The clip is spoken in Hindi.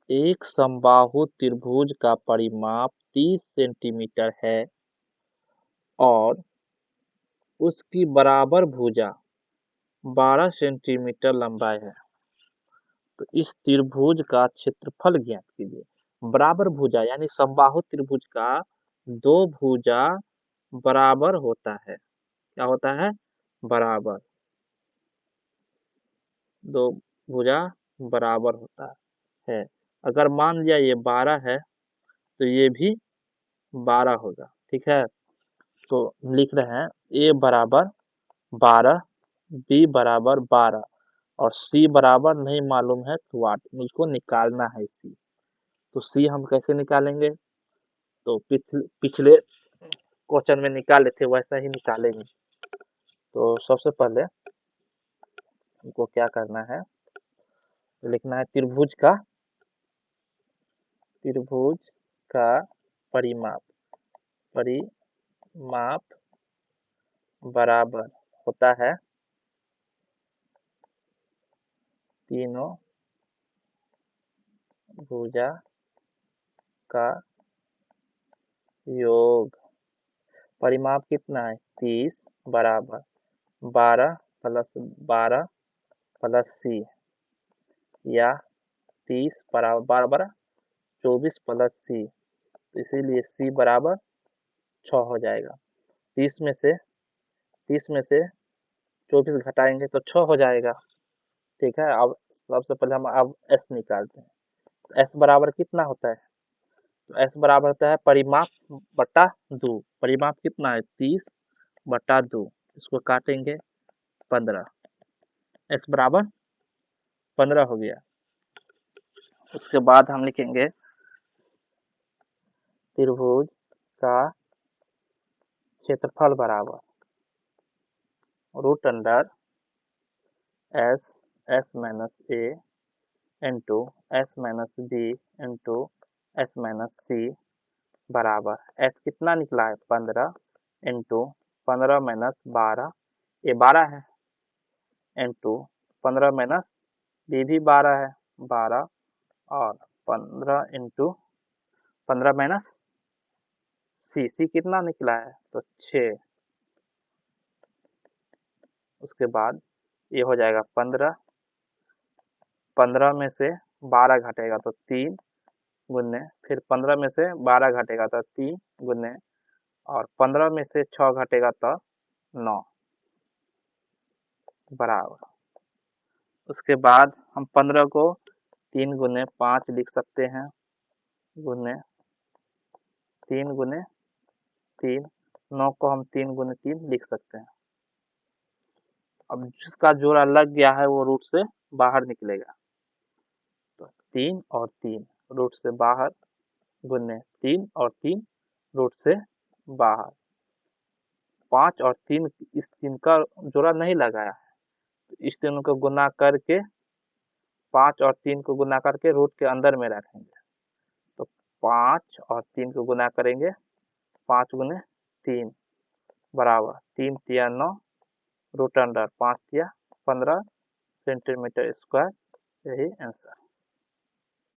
एक समबाहु त्रिभुज का परिमाप 30 सेंटीमीटर है और उसकी बराबर भुजा 12 सेंटीमीटर लंबाई है, तो इस त्रिभुज का क्षेत्रफल ज्ञात कीजिए। बराबर भुजा यानी समबाहु त्रिभुज का दो भुजा बराबर होता है। क्या होता है? बराबर। दो भुजा बराबर होता है। अगर मान लिया ये 12 है तो ये भी 12 होगा। ठीक है, तो लिख रहे हैं a बराबर 12, b बराबर 12 और c बराबर नहीं मालूम है तो 8। मुझको निकालना है c। तो c हम कैसे निकालेंगे? तो पिछले क्वेश्चन में निकाले थे वैसा ही निकालेंगे। तो सबसे पहले हमको क्या करना है, लिखना है त्रिभुज का परिमाप बराबर होता है तीनों भुजा का योग। परिमाप कितना है? 30 बराबर 12 प्लस 12 प्लस c, या 30 बराबर 24 प्लस c, तो इसीलिए c बराबर 6 हो जाएगा। 30 में से 24 घटाएंगे तो 6 हो जाएगा। ठीक है, अब सबसे पहले हम अब s निकालते हैं। तो s बराबर कितना होता है? तो s बराबर होता है परिमाप बटा 2। परिमाप कितना है? 30 बटा 2। इसको काटेंगे 15। s बराबर 15 हो गया। उसके बाद हम लिखेंगे त्रिभुज का क्षेत्रफल बराबर root under S minus A into S minus B into S minus C बराबर एस कितना निकला है? 15 इंटू 15 माइनस 12, ये 12 है, इंटू 15 माइनस बी भी 12 है, 12 और 15 इंटू 15 माइनस सी कितना निकला है? तो 6। उसके बाद ये हो जाएगा 15 में से 12 घटेगा तो 3 गुने, फिर 15 में से 12 घटेगा तो 3 गुने, और 15 में से 6 घटेगा तो 9 बराबर। उसके बाद हम 15 को 3 गुने 5 लिख सकते हैं, गुने 3 गुने 3, 9 को हम 3 गुने 3 लिख सकते हैं। अब जिसका जोड़ा लग गया है वो रूट से बाहर निकलेगा, तो 3 और 3 रूट से बाहर गुने 3 और 3 रूट से बाहर। 5 और 3 इस 3 का जोड़ा नहीं लगाया है, तो इस तीनों को गुना करके 5 और 3 को गुना करके रूट के अंदर में रखेंगे। तो 5 और 3 को गुना करेंगे, 5 गुने 3 बराबर 3 तिया 9, रूट अंडर 5 तिया 15 सेंटीमीटर स्क्वायर। यही आंसर।